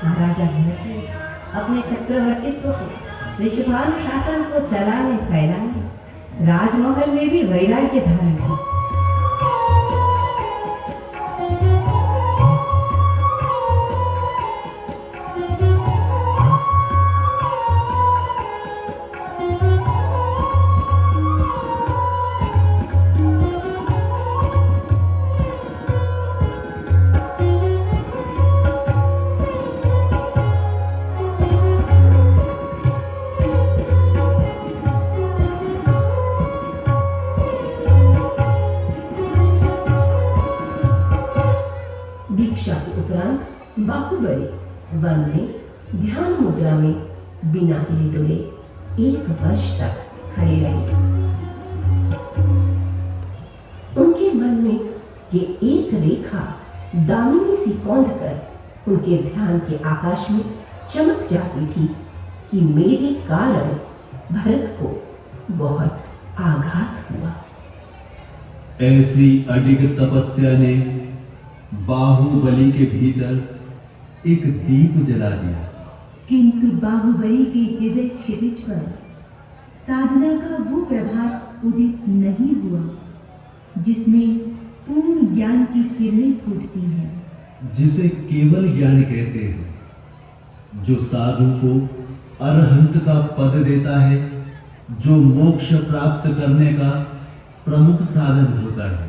महाराजा भरत ने अपने चक्रवर्तित्व को, ऋषभानुशासन को चलाने फैलाने राजमहल में भी वैराग्य धारण किया। दीक्षा के उपरांत बाहुबली वन में ध्यान मुद्रा में बिना हिले डुले 1 वर्ष तक खड़े रहे। उनके मन में ये एक रेखा दामिनी सी कौंध कर उनके ध्यान के आकाश में चमक जाती थी कि मेरे कारण भरत को बहुत आघात हुआ। ऐसी अडिग तपस्या ने बाहुबली के भीतर एक दीप जला दिया। किंतु बाहुबली के हृदय क्षितिज पर साधना का वो प्रभात उदित नहीं हुआ जिसमें पूर्ण ज्ञान की किरणें फूटती हैं, जिसे केवल ज्ञान कहते हैं, जो साधु को अरहंत का पद देता है, जो मोक्ष प्राप्त करने का प्रमुख साधन होता है।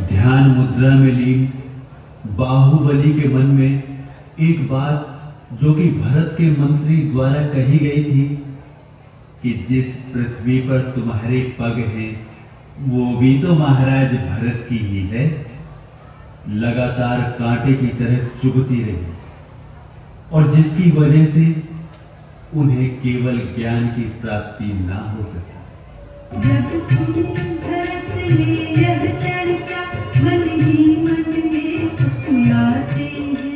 ध्यान मुद्रा में लीन बाहुबली के मन में एक बात जो कि भरत के मंत्री द्वारा कही गई थी कि जिस पृथ्वी पर तुम्हारे पग हैं वो भी तो महाराज भरत की ही है। लगातार कांटे की तरह चुभती रही और जिसकी वजह से उन्हें केवल ज्ञान की प्राप्ति ना हो सकी। जब सुन भरत ने यह चर्चा, मन ही मन में फुसलाते हैं।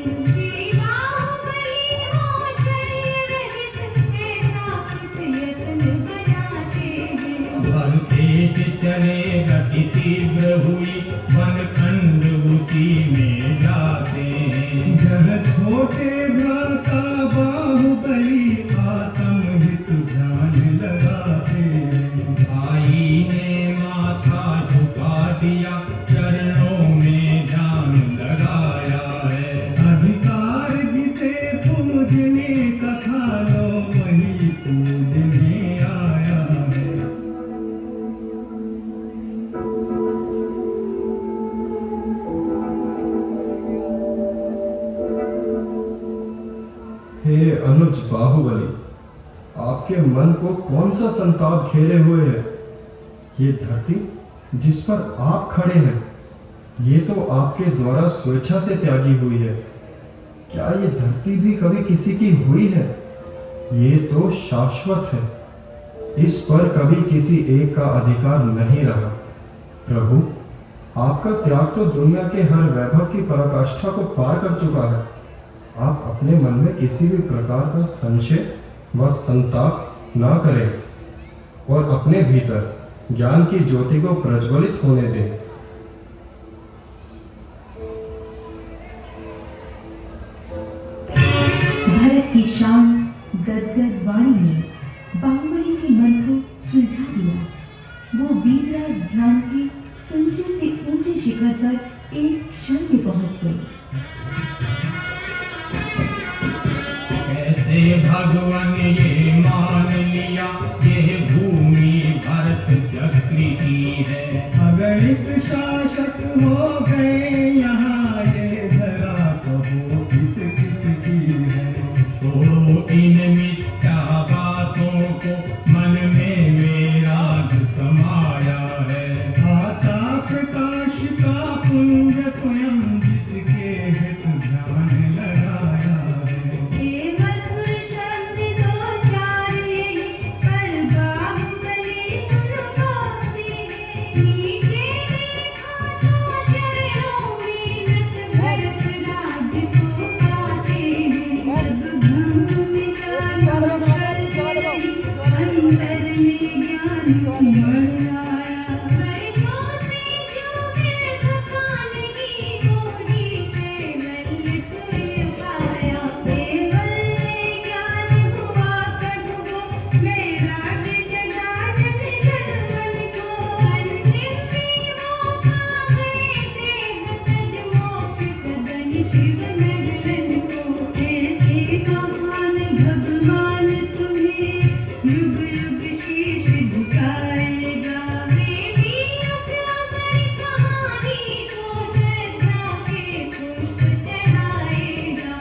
बाहुबली हो शरीर रहित, ऐसा कुछ यत्न बनाते हैं। भर तेज चले गति तीव्र हुई, वन खंड उसी में जाते हैं। जग छोटे भ्राता बाहुबली, आत्म हित ध्यान लगाते हैं। भाई ने माथा झुका दिया, चरणों में ध्यान लगाया है। अधिकार जिसे पूजने का था, लो वही पूजने आया है। हे अनुज बाहुबली, आपके मन को कौन सा संताप घेरे हुए है? ये धरती जिस पर आप खड़े हैं, ये तो आपके द्वारा स्वेच्छा से त्यागी हुई है। क्या ये धरती भी कभी किसी की हुई है? ये तो शाश्वत है, इस पर कभी किसी एक का अधिकार नहीं रहा। प्रभु, आपका त्याग तो दुनिया के हर वैभव की पराकाष्ठा को पार कर चुका है। आप अपने मन में किसी भी प्रकार का संशय व संताप ना करें और अपने भीतर ज्ञान की ज्योति को प्रज्वलित होने दें। भरत की शांत गदगद वाणी ने बाहुबली के मन को सुलझा दिया। वो वीतराग ध्यान के ऊंचे से ऊंचे शिखर पर एक क्षण में पहुंच गए। कैसे भगवान ये मान लिया, ये भूमि भरत चक्री की है। अगणित शासक हो गए यहाँ, ये धरा कहो किस किस की है। तो इन मिथ्या बातों को मन में मेरा जो समाया है। आता प्रकाश का पुंज स्वयं, जिसके हित ध्यान लगाया है। ये मधुर शब्द दो चार यही, पर बाहुबली सुन पाते हैं। नीचे देखा तो चरणों में नत भरत राज को पाते हैं। जब भूमि जान कर रही, अंतर में ज्ञान उमड़ आया। वर्षों से जो मैं सका नहीं, गोरी केवल तुझे पाया। केवल ज्ञान हुआ कदमों, मेरा जगा जन जन मन को। अंतिम में वो पा गए देह तज, मोक्ष सदन शिव महलन को। ऐसे कहान भगवान तुम्हें युग युग शीश झुकाएगा। मैं भी उस अमर कहानी को श्रद्धा के पुष्प चढ़ाएगा।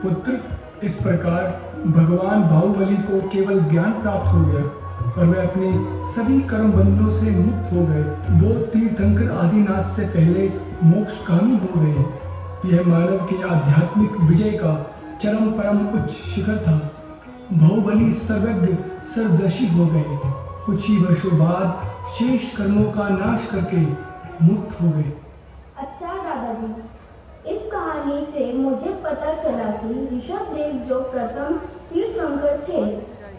पुत्र, इस प्रकार भगवान बाहुबली को केवल ज्ञान प्राप्त हो गया और वे अपने सभी कर्म बंधनों से मुक्त हो गए। वो तीर्थंकर आदिनाथ से पहले मोक्षकामी हो गए। यह मानव के आध्यात्मिक विजय का चरम परम उच्च शिखर था। बाहुबली सर्वज्ञ सर्वदर्शी हो गए। कुछ ही वर्षों बाद शेष कर्मों का नाश करके मुक्त हो गए। अच्छा दादाजी, इस कहानी से मुझे पता चला कि ऋषभदेव जो प्रथम तीर्थंकर थे,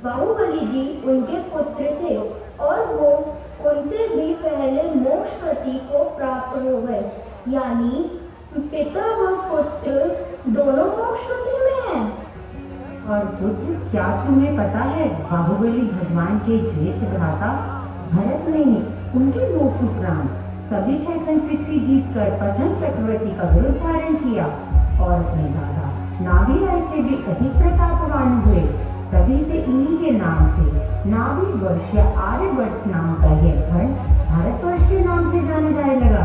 बाहुबली जी उनके पुत्र थे और वो उनसे भी पहले मोक्ष गति को प्राप्त हो गए, यानी पिता व पुत्र दोनों मोक्ष गति में हैं। और पुत्र, क्या तुम्हें पता है बाहुबली भगवान के ज्येष्ठ भ्राता भरत ने उनके मोक्ष उपरांत सभी 6 खंड पृथ्वी जीतकर प्रथम चक्रवर्ती का विरुद्ध धारण किया और अपने दादा नाभि राय से भी अधिक प्रतापवान हुए। तभी से इन्हीं के नाम से नाभि वर्ष या आर्यवर्त नाम का यह खंड भारतवर्ष के नाम से जाना जाने लगा।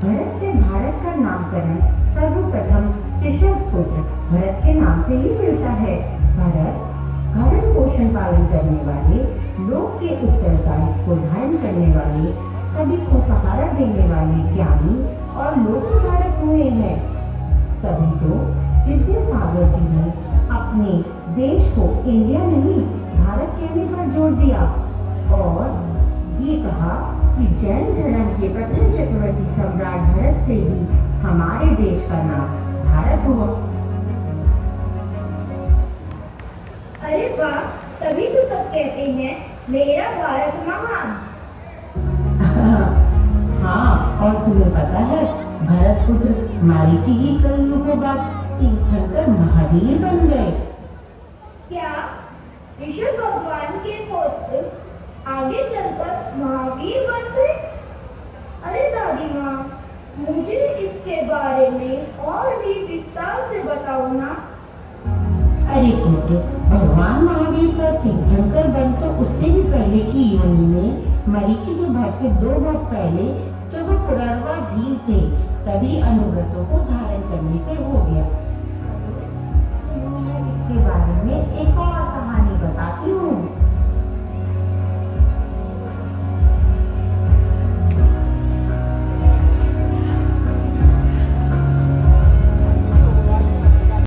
भरत से भारत का नामकरण सर्वप्रथम ऋषभ पुत्र भरत के नाम से ही मिलता है। भरत भरण पोषण पालन करने वाले, लोक के उत्तरदायित्व को धारण करने वाले, सभी को सहारा देने वाले ज्ञानी और लोकोद्धारक हुए हैं। तभी तो विद्यासागर जी ने अपने देश को इंडिया नहीं भारत कहने पर जोर दिया और ये कहा कि जैन धर्म के प्रथम चक्रवर्ती सम्राट भरत से ही हमारे देश का नाम भारत हुआ। अरे वाह, तभी तो सब कहते हैं मेरा भारत महान। हाँ, और तुम्हें पता है भरत पुत्र मारीची ही कई युगों बाद तीर्थंकर महावीर बन गए। क्या ऋषभ भगवान के पुत्र आगे चलकर महावीर बन गए? अरे दादी माँ, मुझे इसके बारे में और भी विस्तार से बताओ ना। अरे पुत्र, भगवान महावीर का तीर्थंकर बन तो उससे भी पहले की योनि में मरीचि के भाग से 2 वर्ष पहले जब वो पुनर्वा भील थे तभी अनुव्रतों को धारण करने से हो गया। इसके बारे में एक और कहानी बताती हूँ।